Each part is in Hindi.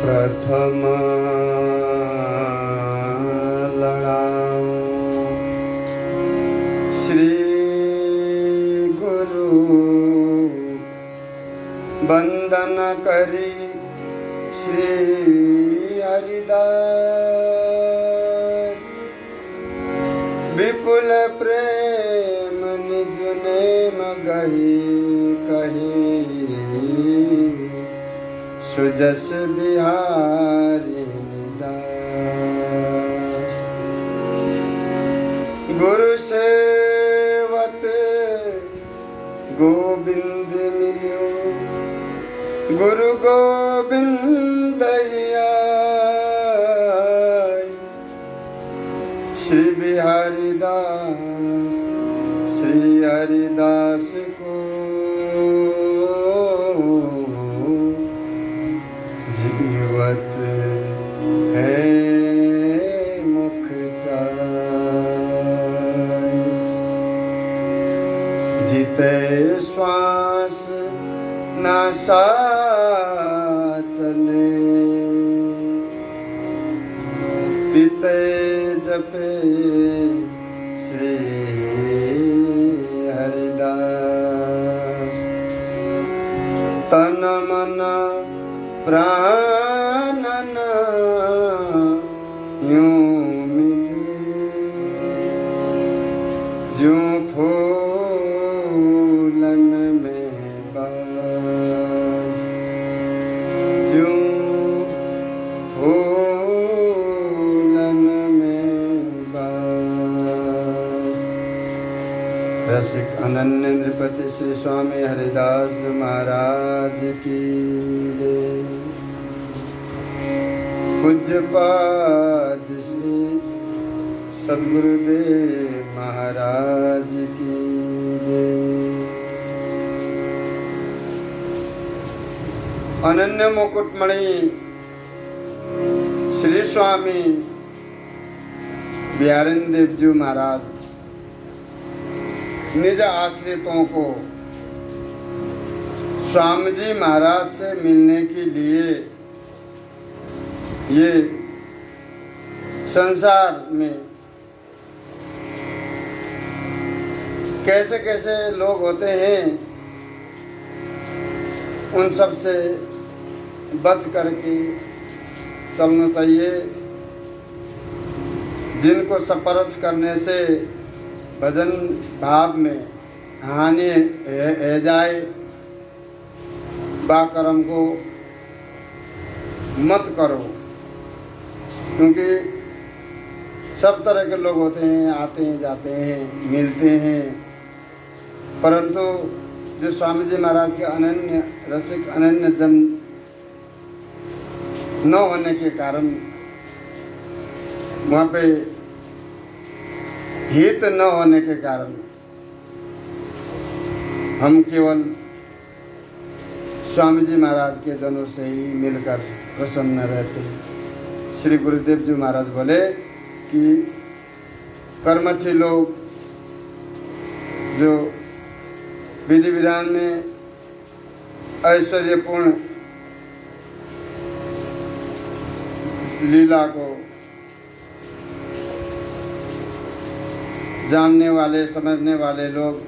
प्रथम लड़ाऊं श्री गुरु बंदन करी श्री हरिदास विपुल प्रेम निज नेम गही कही सुजस बिहारी दास गुरु सेवत गोविंद मिलियो गुरु गोविंद श्री बिहारी दास श्री हरिदास को जीवत है मुख चाय जीते श्वास नासा चले पिते जपे श्री हरिदास तन मन प्राणन यूं मिले ज्यों फूलन में बास ज्यों रसिक अनन्य नृपति श्री स्वामी हरिदास महाराज की जय। पूज्यपाद श्री सद्गुरुदेव महाराज की जय। अनन्य मुकुटमणि श्री स्वामी बिहारिंद्र देव जी महाराज निज आश्रितों को स्वामी जी महाराज से मिलने के लिए ये संसार में कैसे कैसे लोग होते हैं उन सब से बच करके चलना चाहिए। जिनको स्पर्श करने से भजन भाव में हानि है जाए बाकर्म को मत करो, क्योंकि सब तरह के लोग होते हैं, आते हैं जाते हैं, मिलते हैं, परंतु जो स्वामी जी महाराज के अनन्य रसिक अनन्य जन न होने के कारण वहाँ पे हित न होने के कारण हम केवल स्वामी जी महाराज के जनों से ही मिलकर प्रसन्न रहते हैं। श्री गुरुदेव जी महाराज बोले कि कर्मठी लोग जो विधि विधान में ऐश्वर्यपूर्ण लीला को जानने वाले समझने वाले लोग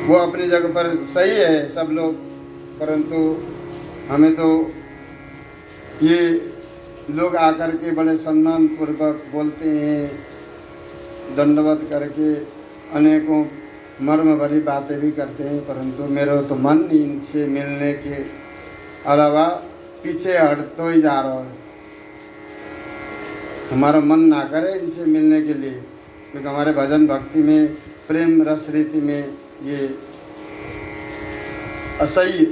वो अपनी जगह पर सही है सब लोग, परंतु हमें तो ये लोग आकर के बड़े सम्मान पूर्वक बोलते हैं, दंडवत करके अनेकों मर्म भरी बातें भी करते हैं, परंतु मेरा तो मन इनसे मिलने के अलावा पीछे हटता ही जा रहा है। हमारा मन ना करे इनसे मिलने के लिए, क्योंकि हमारे भजन भक्ति में प्रेम रस रीति में ये असह्य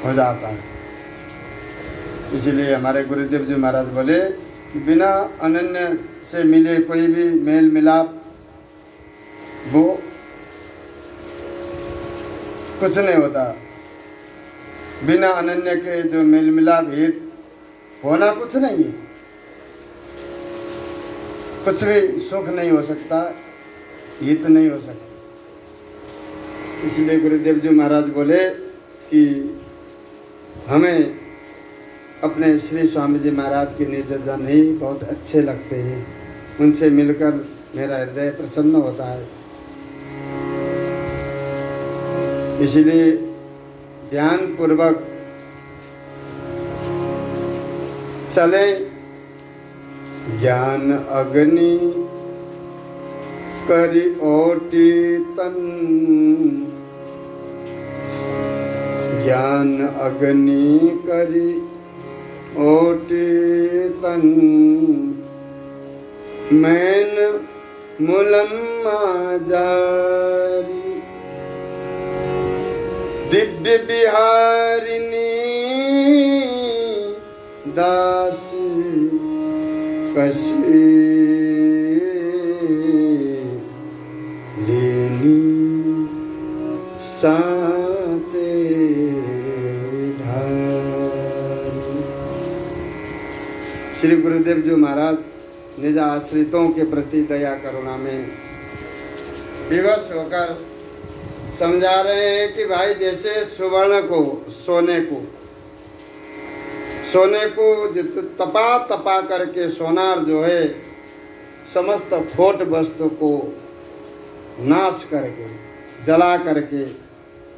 हो जाता है। इसलिए हमारे गुरुदेव जी महाराज बोले कि बिना अनन्य से मिले कोई भी मेल मिलाप वो कुछ नहीं होता। बिना अनन्य के जो मेल मिलाप हित होना कुछ नहीं है, कुछ भी सुख नहीं हो सकता, हित नहीं हो सकता। इसलिए गुरुदेव जी महाराज बोले कि हमें अपने श्री स्वामी जी महाराज के निज जन ही बहुत अच्छे लगते हैं। उनसे मिलकर मेरा हृदय प्रसन्न होता है। इसलिए ध्यान पूर्वक चले। ज्ञान अग्नि करि ओटी तन, ज्ञान अग्नि करि ओटी तन, मैन मुलम्मा जारी, दिव्य बिहारिणी दासी कशी लेनी साचे ढारी। श्री गुरुदेव जी महाराज निज आश्रितों के प्रति दया करुणा में विवश होकर समझा रहे हैं कि भाई जैसे सुवर्ण को सोने को जित तपा करके सोनार जो है समस्त खोट वस्तु को नाश करके जला करके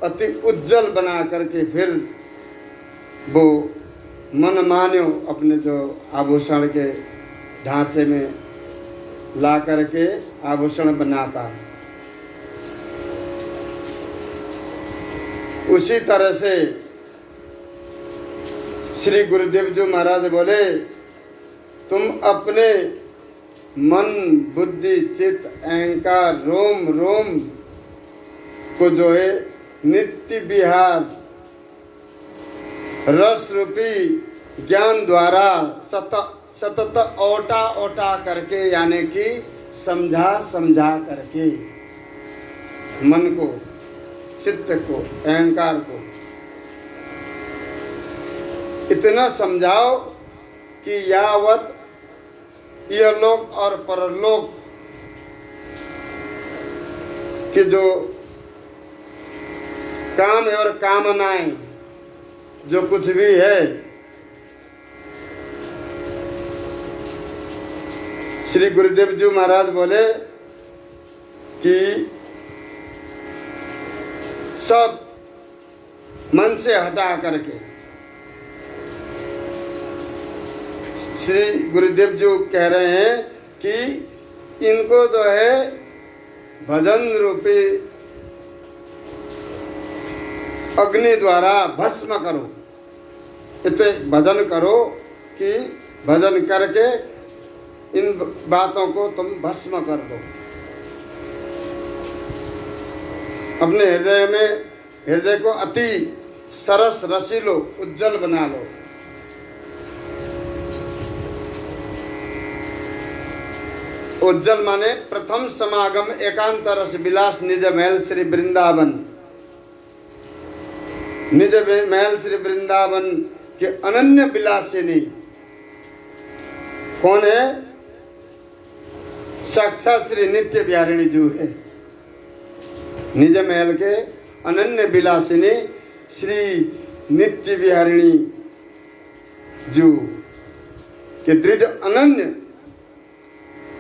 अति उज्जवल बना करके फिर वो मन मान्यो अपने जो आभूषण के ढांचे में ला करके आभूषण बनाता, उसी तरह से श्री गुरुदेव जी महाराज बोले तुम अपने मन बुद्धि चित्त अहंकार रोम रोम को जो है नित्य विहार रस रूपी ज्ञान द्वारा सतत ओटा ओटा करके यानी कि समझा करके मन को चित्त को अहंकार को इतना समझाओ कि यावत इहलोक और परलोक के जो काम और कामनाएं जो कुछ भी है, श्री गुरुदेव जी महाराज बोले कि सब मन से हटा करके, श्री गुरुदेव जी कह रहे हैं कि इनको जो है भजन रूपी अग्नि द्वारा भस्म करो। इतने भजन करो कि भजन करके इन बातों को तुम भस्म कर दो। अपने हृदय को अति सरस रसीलो उज्जवल बना लो। उज्जवल माने प्रथम समागम एकांत रस विलास निज महल श्री वृंदावन। निज महल श्री वृंदावन के अनन्य विलासिनी कौन है? साक्षात श्री नित्य बिहारिणी जू है। निज महल के अनन्य विलासिनी श्री नित्य बिहारिणी जू के दृढ़ अनन्य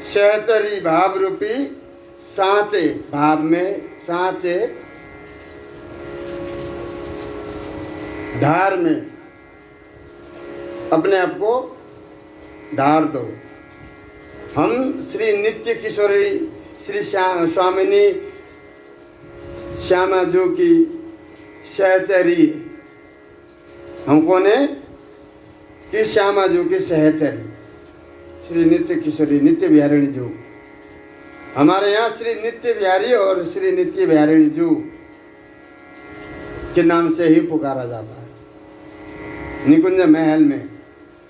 सहचरी भाव रूपी सांचे, भाव में सांचे ढार में अपने आप को ढार दो। हम श्री नित्य किशोरी श्री स्वामिनी श्यामा जो की सहचरी, हम कौन है कि श्यामा जो की सहचरी श्री नित्य किशोरी नित्य बिहारिणी जू। हमारे यहाँ श्री नित्य बिहारी और श्री नित्य बिहारिणी जू के नाम से ही पुकारा जाता है निकुंज महल में।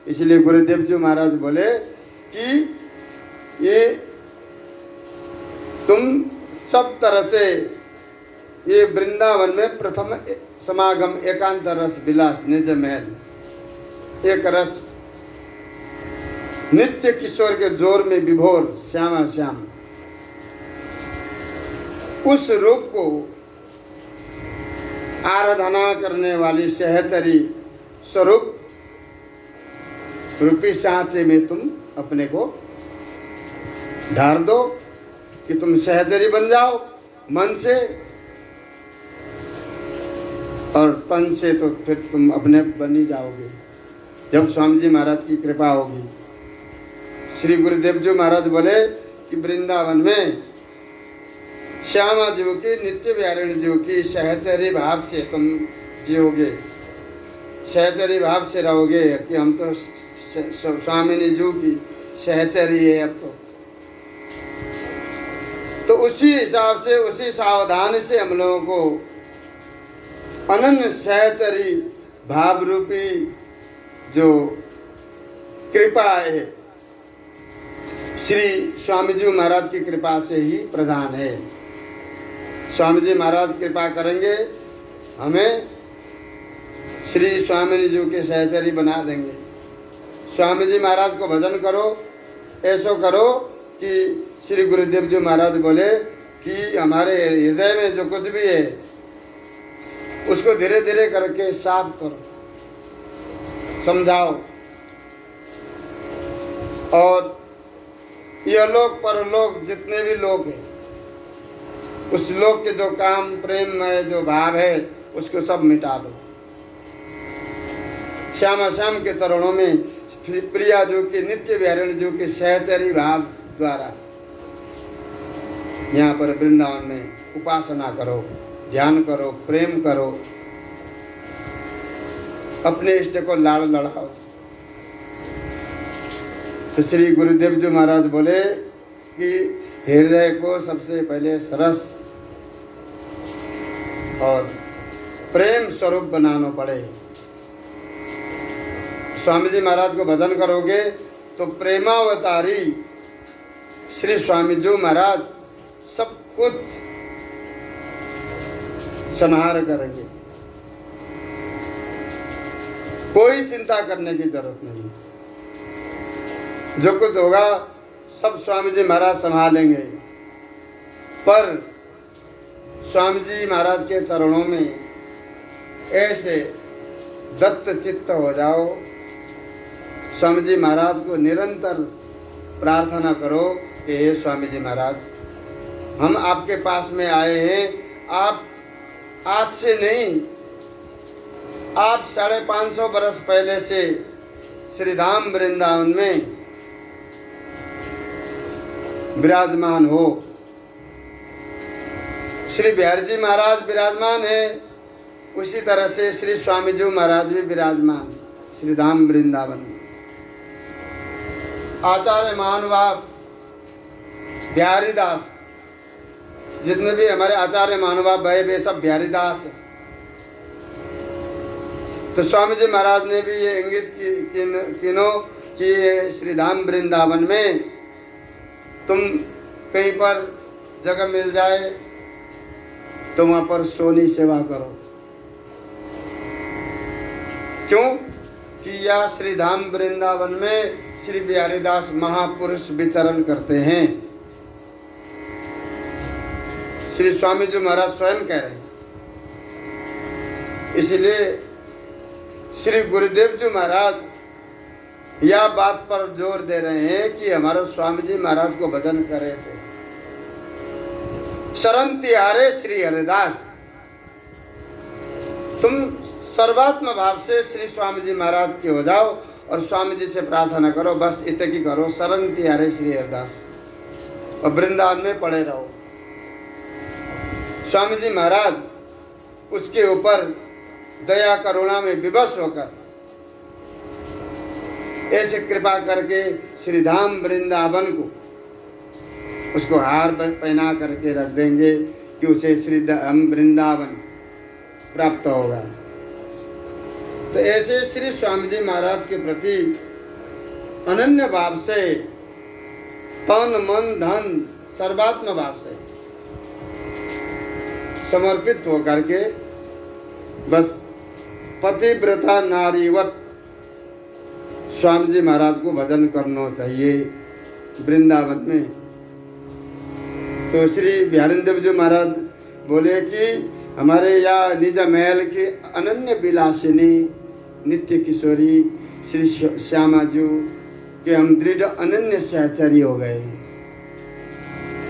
इसलिए गुरुदेव जी महाराज बोले कि ये तुम सब तरह से ये वृंदावन में प्रथम समागम एकांत रस विलास निज महल एक रस नित्य किशोर के जोर में विभोर श्यामा श्याम, उस रूप को आराधना करने वाली सहचरी स्वरूप रूपी सांचे में तुम अपने को ढाल दो कि तुम सहचरी बन जाओ मन से, और तन से तो फिर तुम अपने बन ही जाओगे जब स्वामी जी महाराज की कृपा होगी। श्री गुरुदेव जी महाराज बोले कि वृंदावन में श्यामा जीव की, नित्य विहारिणी जीव की सहचरी भाव से तुम जियोगे, सहचरी भाव से रहोगे कि हम तो स्वामिनी जीव की सहचरी है अब तो उसी हिसाब से, उसी सावधान से हम लोगों को अनन्य सहचरी भाव रूपी जो कृपा है श्री स्वामी जी महाराज की कृपा से ही प्रदान है। स्वामी जी महाराज कृपा करेंगे, हमें श्री स्वामी जी के सहचरी बना देंगे। स्वामी जी महाराज को भजन करो, ऐसा करो कि श्री गुरुदेव जी महाराज बोले कि हमारे हृदय में जो कुछ भी है उसको धीरे धीरे करके साफ करो, समझाओ, और यह लोक परलोक जितने भी लोग हैं उस लोक के जो काम प्रेम में जो भाव है उसको सब मिटा दो। श्यामा श्याम के चरणों में प्रिया जो कि नित्य विहारिणी जो कि सहचरी भाव द्वारा यहाँ पर वृंदावन में उपासना करो, ध्यान करो, प्रेम करो, अपने इष्ट को लाड़ लड़ाओ। तो श्री गुरुदेव जी महाराज बोले कि हृदय को सबसे पहले सरस और प्रेम स्वरूप बनाना पड़े। स्वामी जी महाराज को भजन करोगे तो प्रेमावतारी श्री स्वामी जी महाराज सब कुछ संहार करेंगे, कोई चिंता करने की जरूरत नहीं। जो कुछ होगा सब स्वामी जी महाराज संभालेंगे, पर स्वामी जी महाराज के चरणों में ऐसे दत्त चित्त हो जाओ। स्वामी जी महाराज को निरंतर प्रार्थना करो कि हे स्वामी जी महाराज, हम आपके पास में आए हैं। आप आज से नहीं, आप 550 बरस पहले से श्रीधाम वृंदावन में विराजमान हो। श्री बिहारी जी महाराज विराजमान है, उसी तरह से श्री स्वामी जी महाराज भी विराजमान श्रीधाम वृंदावन में। आचार्य महानुभाव बिहारी दास, जितने भी हमारे आचार्य महानुभाव भाई वे सब बिहारी दास है। तो स्वामी जी महाराज ने भी ये इंगित किनो कि श्रीधाम वृंदावन में तुम कहीं पर जगह मिल जाए तो वहाँ पर सोनी सेवा करो। क्यों कि यह श्रीधाम वृंदावन में श्री बिहारी दास महापुरुष विचरण करते हैं। श्री स्वामी जी महाराज स्वयं कह रहे हैं। इसलिए श्री गुरुदेव जी महाराज यह बात पर जोर दे रहे हैं कि हमारे स्वामी जी महाराज को भजन करे से शरण तिहारे श्री हरिदास। तुम सर्वात्म भाव से श्री स्वामी जी महाराज के हो जाओ और स्वामी जी से प्रार्थना करो, बस इतनी करो, शरण तिहारे श्री हरिदास, और वृंदावन में पड़े रहो। स्वामी जी महाराज उसके ऊपर दया करुणा में विवश होकर ऐसे कृपा करके श्रीधाम वृंदावन को उसको हार पहना करके रख देंगे कि उसे श्रीधाम वृंदावन प्राप्त होगा। तो ऐसे श्री स्वामी जी महाराज के प्रति अनन्य भाव से, तन मन धन सर्वात्म भाव से समर्पित होकर के बस पतिव्रता नारीवत स्वामी जी महाराज को भजन करना चाहिए वृंदावन में। तो श्री बिहारीदेव जी महाराज बोले कि हमारे यहाँ निज महल की अनन्य विलासिनी नित्य किशोरी श्री श्यामा जी के हम दृढ़ अनन्य सहचरी हो गए।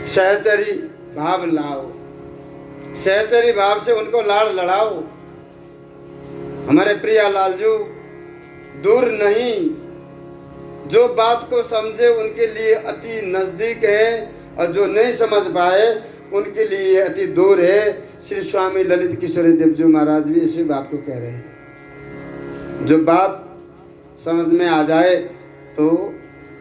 सहचरी भाव लाओ, सहचरी भाव से उनको लाड़ लड़ाओ। हमारे प्रिया लालजू दूर नहीं, जो बात को समझे उनके लिए अति नजदीक है और जो नहीं समझ पाए उनके लिए अति दूर है। श्री स्वामी ललित किशोरी देव जी महाराज भी इसी बात को कह रहे हैं। जो बात समझ में आ जाए तो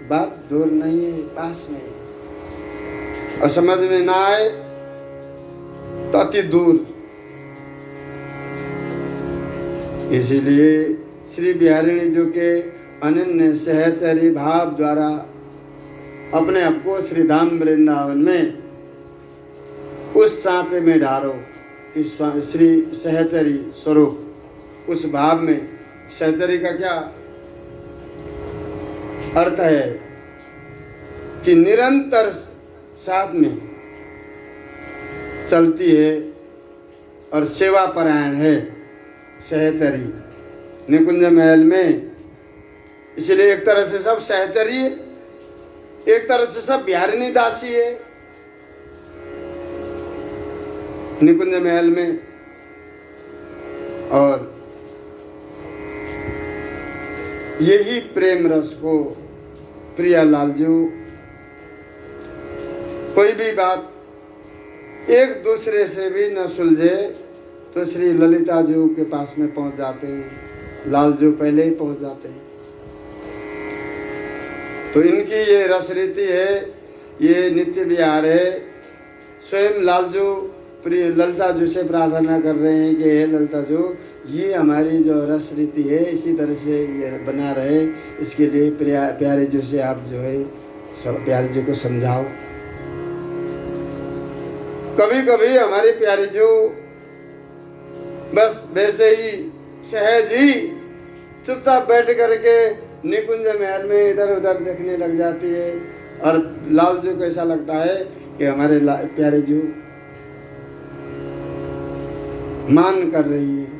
बात दूर नहीं है, पास में है, और समझ में ना आए तो अति दूर। इसीलिए श्री बिहारिणी जी के अनन्य सहचरी भाव द्वारा अपने आप को श्री धाम वृंदावन में उस सांचे में ढारो कि श्री सहचरी स्वरूप, उस भाव में। सहचरी का क्या अर्थ है कि निरंतर साथ में चलती है और सेवा परायण है सहचरी निकुंज महल में। इसलिए एक तरह से सब सहचरी है, एक तरह से सब बिहारिणी दासी है निकुंज महल में। और यही प्रेम रस को प्रिया लालजू कोई भी बात एक दूसरे से भी न सुलझे तो श्री ललिता जी के पास में पहुंच जाते हैं, लालजू पहले ही पहुंच जाते हैं। तो इनकी ये रस रीति है, ये नित्य विहार है। स्वयं लालजू प्रिय ललिता जी से प्रार्थना कर रहे हैं कि हे ललिता जी, ये हमारी जो रस रीति है इसी तरह से ये बना रहे, इसके लिए प्यारे जी से आप जो है सब प्यारे जी को समझाओ। कभी कभी हमारी प्यारी जो बस वैसे ही सहज ही चुपचाप बैठ करके निकुंज महल में इधर उधर देखने लग जाती है, और लालजू को ऐसा लगता है कि हमारे प्यारे जी मान कर रही है।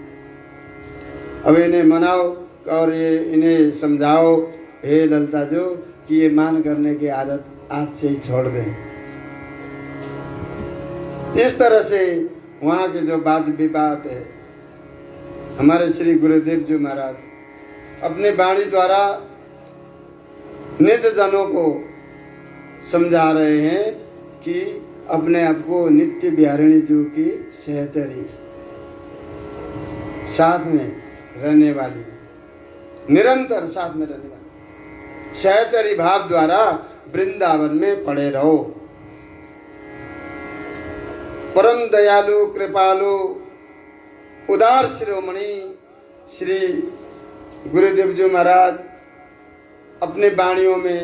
अब इन्हें मनाओ और ये इन्हें समझाओ हे ललिता जो कि ये मान करने की आदत आज से ही छोड़ दें। इस तरह से वहाँ के जो वाद विवाद है, हमारे श्री गुरुदेव जी महाराज अपने वाणी द्वारा निज जनों को समझा रहे हैं कि अपने आप को नित्य बिहारिणी जी की सहचरी, साथ में रहने वाली, निरंतर साथ में रहने वाली सहचरी भाव द्वारा वृंदावन में पड़े रहो। परम दयालु कृपालु उदार शिरोमणि श्री गुरुदेव जी महाराज अपने वाणियों में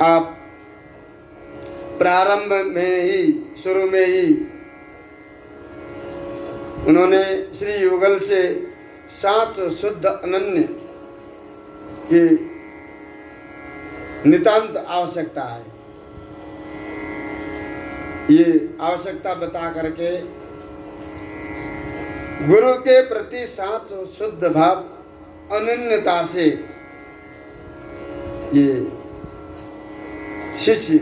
आप प्रारंभ में ही शुरू में ही उन्होंने श्री युगल से सात शुद्ध अनन्य की नितांत आवश्यकता है, ये आवश्यकता बता करके गुरु के प्रति सात शुद्ध भाव अनन्यता से ये शिष्य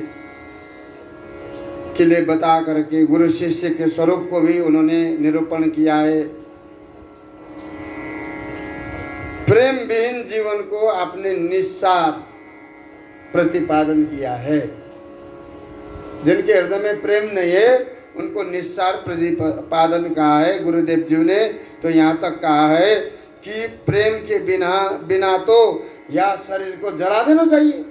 के लिए बता करके गुरु शिष्य के स्वरूप को भी उन्होंने निरूपण किया है। प्रेम विहीन जीवन को आपने निस्सार प्रतिपादन किया है। जिनके हृदय में प्रेम नहीं है उनको निस्सार प्रतिपादन कहा है गुरुदेव जी ने। तो यहाँ तक कहा है कि प्रेम के बिना तो या शरीर को जला देना चाहिए।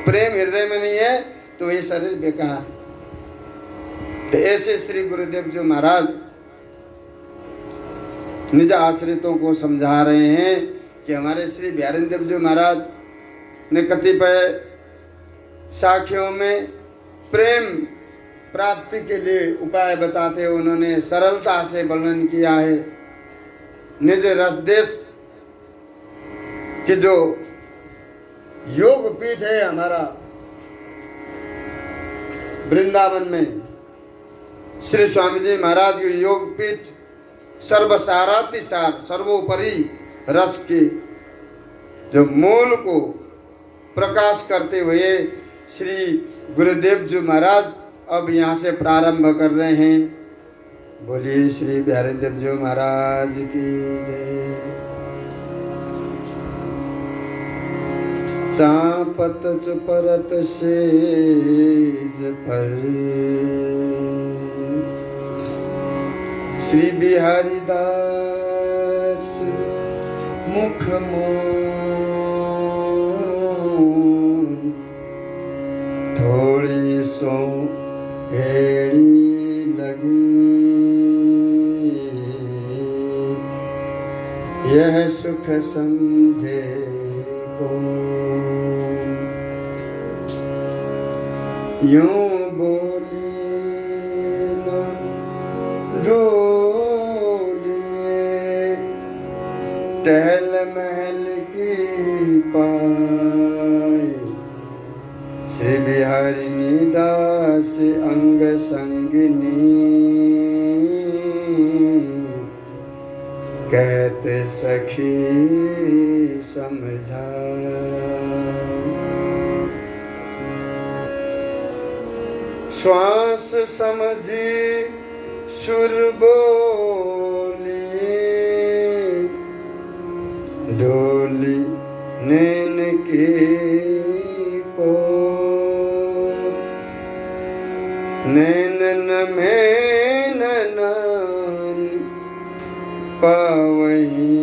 प्रेम हृदय में नहीं है तो ये शरीर बेकार है। तो ऐसे श्री गुरुदेव जी महाराज निज आश्रितों को समझा रहे हैं कि हमारे श्री बिहारिणी देव जी महाराज ने कतिपय साखियों में प्रेम प्राप्ति के लिए उपाय बताते हुए उन्होंने सरलता से वर्णन किया है। निज रस देश कि जो योग पीठ है हमारा वृंदावन में, श्री स्वामी जी महाराज की योग पीठ सर्वसारातिसार सर्वोपरि रस के जो मूल को प्रकाश करते हुए श्री गुरुदेव जी महाराज अब यहाँ से प्रारंभ कर रहे हैं। बोलिए श्री प्यारे देव जी महाराज की जय। चापत चुपरत सेज पर श्री बिहारी दास मुख मोन थोड़ी सो एड़ी लगी यह सुख समझे को यूं बोली न डोलिए टहल महल की पाए श्री बिहारिणी दास अंग संगिनी कहते सखी समझा। श्वास समझी सुर बोली डोली नैन की को नैन में नैन पावही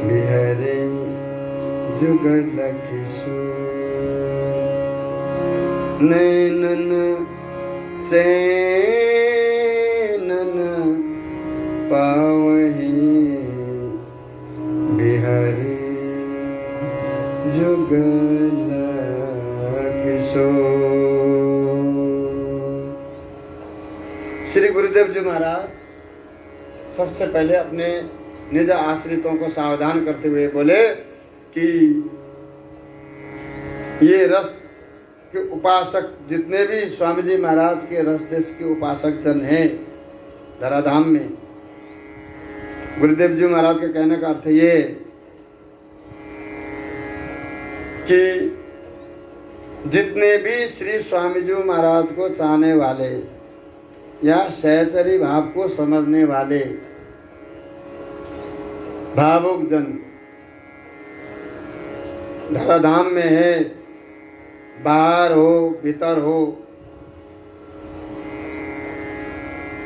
बिहरे जुगल किशोर नैनन चैनन पावही बिहरे जुगल किशोर। श्री गुरुदेव जी महाराज सबसे पहले अपने निज आश्रितों को सावधान करते हुए बोले कि ये रस के उपासक जितने भी स्वामी जी महाराज के रस देश के उपासक जन हैं धराधाम में, गुरुदेव जी महाराज के कहने का अर्थ ये कि जितने भी श्री स्वामी जी महाराज को चाहने वाले या सहचरी भाव को समझने वाले भावुक जन धराधाम में है, बाहर हो भीतर हो,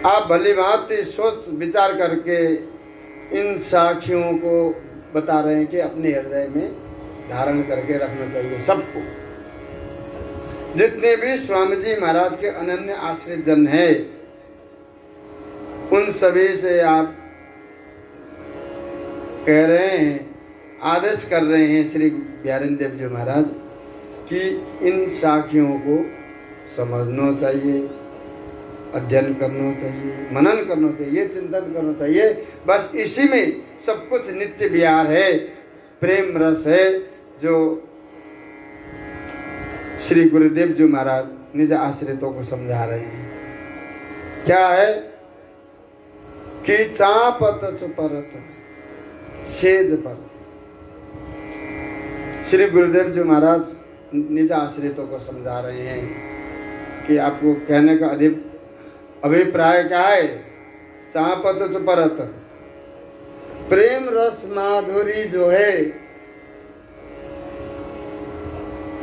आप भली भांति सोच विचार करके इन साखियों को बता रहे हैं कि अपने हृदय में धारण करके रखना चाहिए सबको। जितने भी स्वामी जी महाराज के अनन्य आश्रित जन हैं उन सभी से आप कह रहे हैं, आदेश कर रहे हैं श्री बिहारिणी देव जी महाराज कि इन साखियों को समझना चाहिए, अध्ययन करना चाहिए, मनन करना चाहिए, चिंतन करना चाहिए। बस इसी में सब कुछ नित्य विहार है, प्रेम रस है जो श्री गुरुदेव जी महाराज निज आश्रितों को समझा रहे हैं। क्या है कि चापत चुपरत सेज पर श्री गुरुदेव जी महाराज निज आश्रितों को समझा रहे हैं कि आपको कहने का अभिप्राय क्या है। चापत चुपरत प्रेम रस माधुरी जो है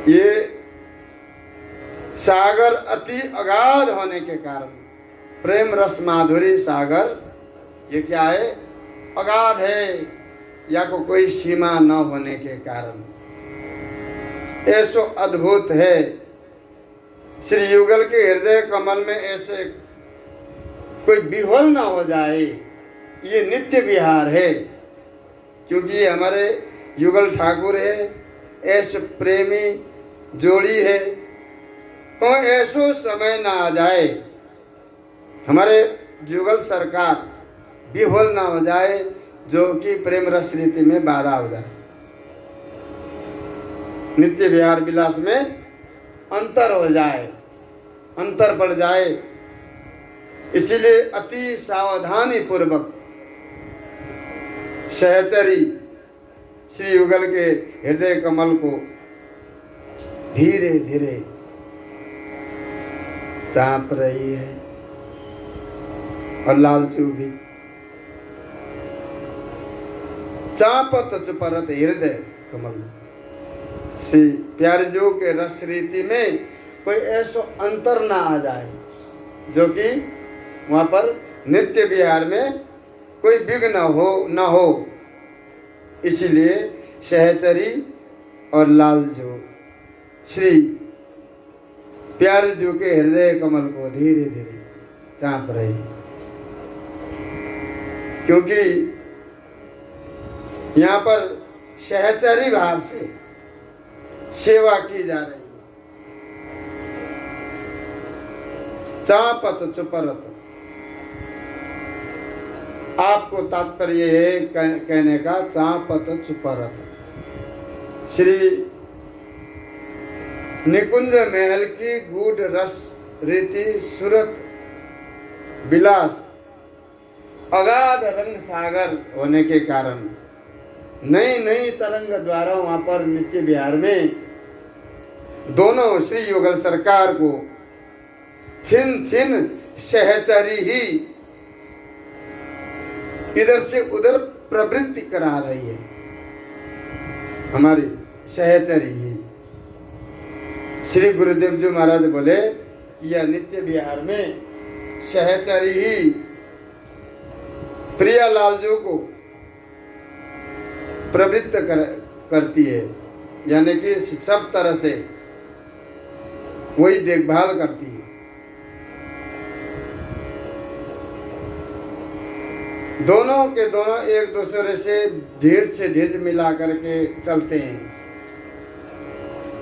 ये सागर अति अगाध होने के कारण, प्रेम रस माधुरी सागर ये क्या है, अगाध है या को कोई सीमा न होने के कारण ऐसो अद्भुत है। श्री युगल के हृदय कमल में ऐसे कोई विह्वल ना हो जाए, ये नित्य विहार है। क्योंकि ये हमारे युगल ठाकुर है, ऐसे प्रेमी जोड़ी है, तो ऐसो समय ना आ जाए हमारे युगल सरकार विह्वल ना हो जाए जो कि प्रेम रस रीति में बाधा हो जाए, नित्य विहार विलास में अंतर हो जाए, अंतर पड़ जाए। इसीलिए अति सावधानी पूर्वक सहचरी श्री युगल के हृदय कमल को धीरे धीरे चाप रही है और लालचू भी चापत चुपरत हृदय कमल। श्री प्यारे जो के रस रीति में कोई ऐसा अंतर ना आ जाए जो कि वहाँ पर नित्य विहार में कोई विघ्न हो न हो। इसीलिए सहचरी और लालजू श्री प्यारे जो के हृदय कमल को धीरे धीरे चाप रहे, क्योंकि यहाँ पर सहचरी भाव से सेवा की जा रही है। चापत चुपरत, आपको तात्पर्य है कहने का चापत चुपरत। श्री निकुंज महल की गूढ़ रस रीति सूरत विलास अगाध रंग सागर होने के कारण नई नई तरंग द्वारा वहाँ पर नित्य विहार में दोनों श्री युगल सरकार को छिन छिन सहचरी ही इधर से उधर प्रवृत्ति करा रही है। हमारी सहचरी ही श्री गुरुदेव जी महाराज बोले कि यह नित्य विहार में सहचरी ही प्रिया लालजू को प्रवृत्त करती है, यानी कि सब तरह से वही देखभाल करती है। दोनों के दोनों एक दूसरे से ढीठ मिला करके चलते हैं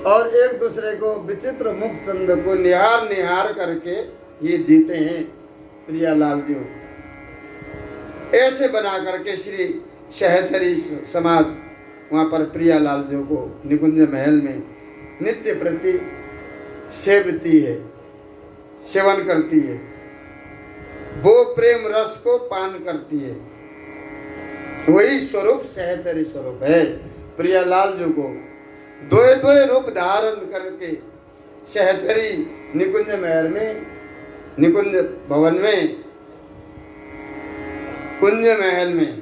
और एक दूसरे को विचित्र मुख चंद को निहार निहार करके ये जीते हैं। प्रिया लालजू ऐसे बना करके श्री सहचरी समाज वहाँ पर प्रिया लालजू को निकुंज महल में नित्य प्रति सेवती है, सेवन करती है, वो प्रेम रस को पान करती है। वही स्वरूप सहचरी स्वरूप है। प्रिया लालजू को द्वय द्वय रूप धारण करके सहचरी निकुंज महल में, निकुंज भवन में, कुंज महल में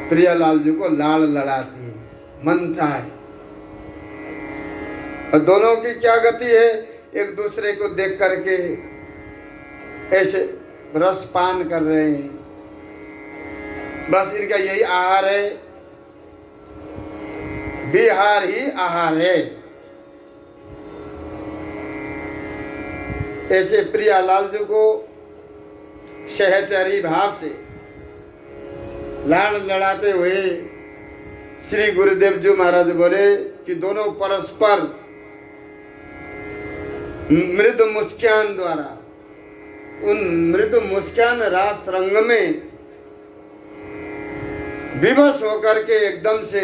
प्रिया लालजू को लाड़ लड़ाती है, मन चाहे। और दोनों की क्या गति है, एक दूसरे को देख करके ऐसे रस पान कर रहे हैं, बस इनका यही आहार है, विहार ही आहार है। ऐसे प्रिया लालजू को सहचरी भाव से लाड़ लड़ाते हुए श्री गुरुदेव जी महाराज बोले कि दोनों परस्पर मृदु मुस्कान द्वारा उन मृदु मुस्कान रास रंग में विवश होकर के एकदम से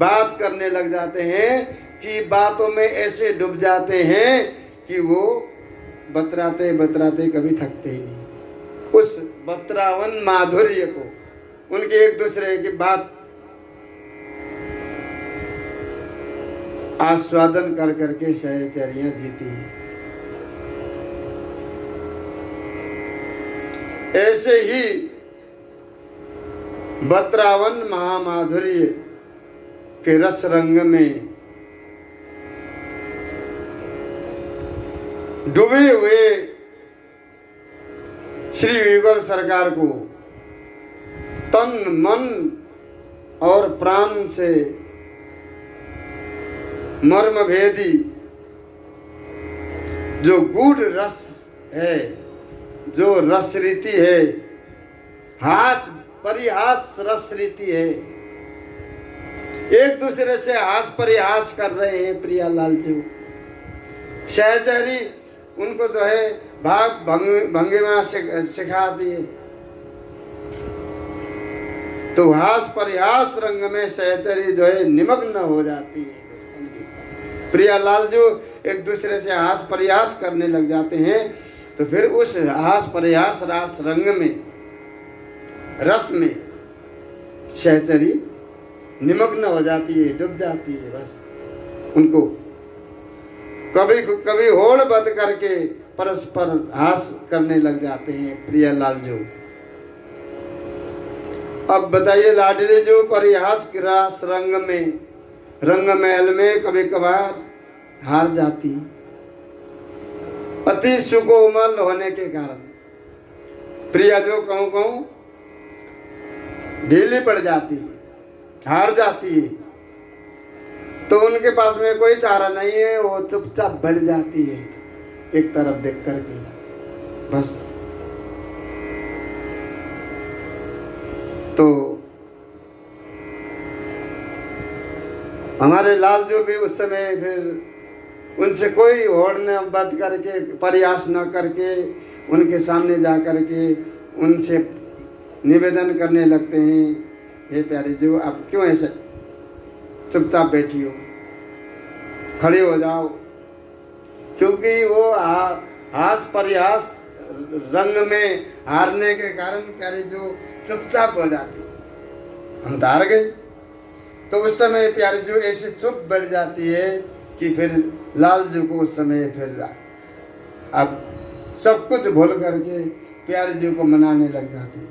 बात करने लग जाते हैं कि बातों में ऐसे डूब जाते हैं कि वो बतराते बतराते कभी थकते ही नहीं। उस बतरावन माधुर्य को, उनके एक दूसरे की बात आस्वादन कर करके सहचरियां जीती हैं। ऐसे ही बतरावन महामाधुर्य के रस रंग में डूबे हुए श्री युगल सरकार को तन मन और प्राण से मर्म भेदी जो गूढ़ रस है, जो रस रीति है, हास परिहास रस रीति है, एक दूसरे से हास परिहास कर रहे हैं। प्रिया लालजू सहचरी उनको जो है भाग भंगिमा सिखाती है, तो हास परिहास रंग में सहचरी जो है निमग्न हो जाती है। प्रिया लालजू एक दूसरे से हास परिहास करने लग जाते हैं तो फिर उस हास प्रयास रास रंग में, रस में सहचरी निमग्न हो जाती है, डूब जाती है। बस उनको कभी कभी होड़ बद करके परस्पर हास करने लग जाते हैं प्रिय लालजू। अब बताइए लाडली जो परिहास की रास रंग में, रंग महल में कभी कभार हार जाती, अति सुकोमल होने के कारण प्रिया जो कहूँ कहूँ ढीली पड़ जाती है, हार जाती है, तो उनके पास में कोई चारा नहीं है, वो चुपचाप बढ़ जाती है एक तरफ देख करके। बस तो हमारे लाल जो भी उस समय फिर उनसे कोई होड़ न बद करके, प्रयास न करके, उनके सामने जा करके उनसे निवेदन करने लगते हैं, हे प्यारी जो आप क्यों ऐसे चुपचाप बैठी हो, खड़े हो जाओ। क्योंकि वो हास परिहास रंग में हारने के कारण प्यारी जो चुपचाप हो जाती, हम तो हार गए। तो उस समय प्यारी जो ऐसे चुप बैठ जाती है कि फिर लाल जी को उस समय फिर अब सब कुछ भूल करके प्यारे जी को मनाने लग जाते हैं।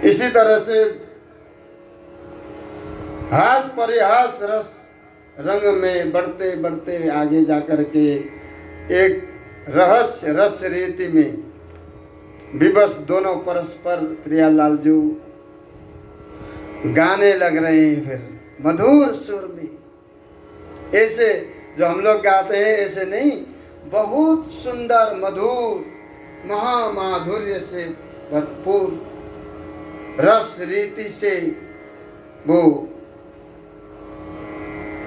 इसी तरह से हास परिहास रस रंग में बढ़ते बढ़ते आगे जाकर के एक रहस्य रस रीति में विवश दोनों परस्पर प्रिया लालजू गाने लग रहे हैं। फिर मधुर सुर में, ऐसे जो हम लोग गाते हैं ऐसे नहीं, बहुत सुंदर मधुर महामाधुर्य से भरपूर रस रीति से वो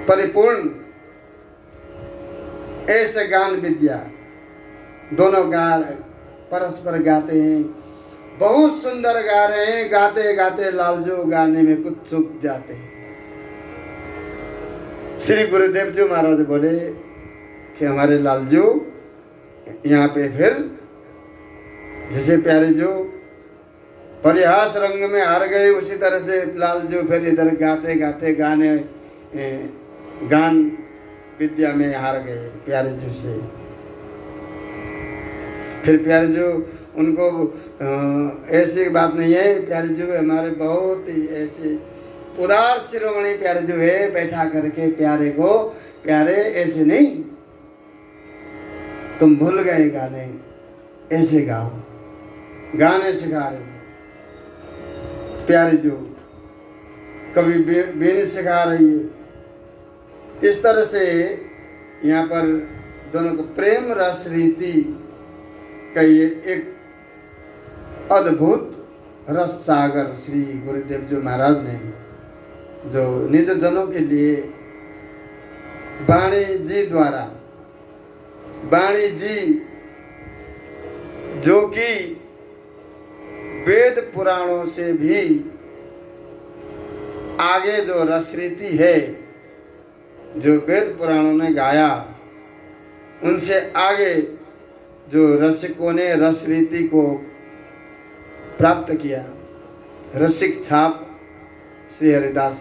परिपूर्ण ऐसे गान विद्या दोनों परस्पर गाते हैं, बहुत सुंदर गा रहे हैं। गाते गाते लालजू गाने में कुछ चूक जाते हैं। श्री गुरुदेव जी महाराज बोले कि हमारे लालजू यहाँ पे फिर जैसे प्यारे जो परिहास रंग में हार गए, उसी तरह से लालजू फिर इधर गाते गाते गान विद्या में हार गए प्यारे जो से। फिर प्यारे जो उनको ऐसी बात नहीं है, प्यारे जो हमारे बहुत ही ऐसे उदार शिरोमणि प्यारे जो है, बैठा करके प्यारे को प्यारे ऐसे नहीं तुम भूल गए गाने, ऐसे गाओ, गाने सिखा रहे प्यारे जो, कभी बीन सिखा रही है। इस तरह से यहाँ पर दोनों को प्रेम रस रीति का ये एक अद्भुत रस सागर श्री गुरुदेव जी महाराज ने जो निज जनों के लिए वाणी जी द्वारा, वाणी जी जो कि वेद पुराणों से भी आगे जो रस रीति है, जो वेद पुराणों ने गाया, उनसे आगे जो रसिकों ने रस रीति को प्राप्त किया, रसिक छाप श्री हरिदास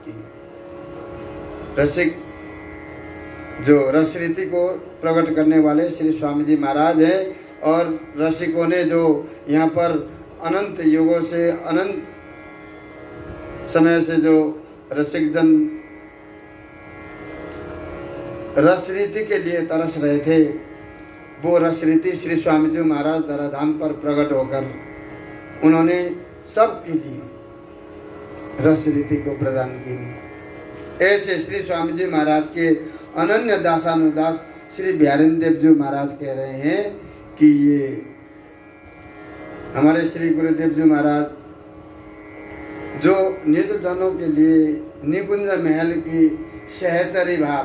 की, रसिक जो रस रीति को प्रकट करने वाले श्री स्वामी जी महाराज हैं। और रसिकों ने जो यहाँ पर अनंत युगों से, अनंत समय से जो रसिक जन रस रीति के लिए तरस रहे थे, वो रस रीति श्री स्वामी जी महाराज धराधाम पर प्रकट होकर उन्होंने सबके लिए रस रीति को प्रदान की। ऐसे श्री स्वामी जी महाराज के अनन्य दासानुदास श्री बिहारिंद्र देव जी महाराज कह रहे हैं कि ये हमारे श्री गुरुदेव जी महाराज जो निज जनों के लिए निकुंज महल की सहचरी भाव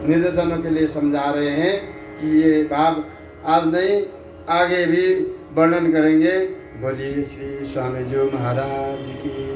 निज जनों के लिए समझा रहे हैं कि ये भाव आज नहीं आगे भी वर्णन करेंगे। बोलिए श्री स्वामी जी महाराज की।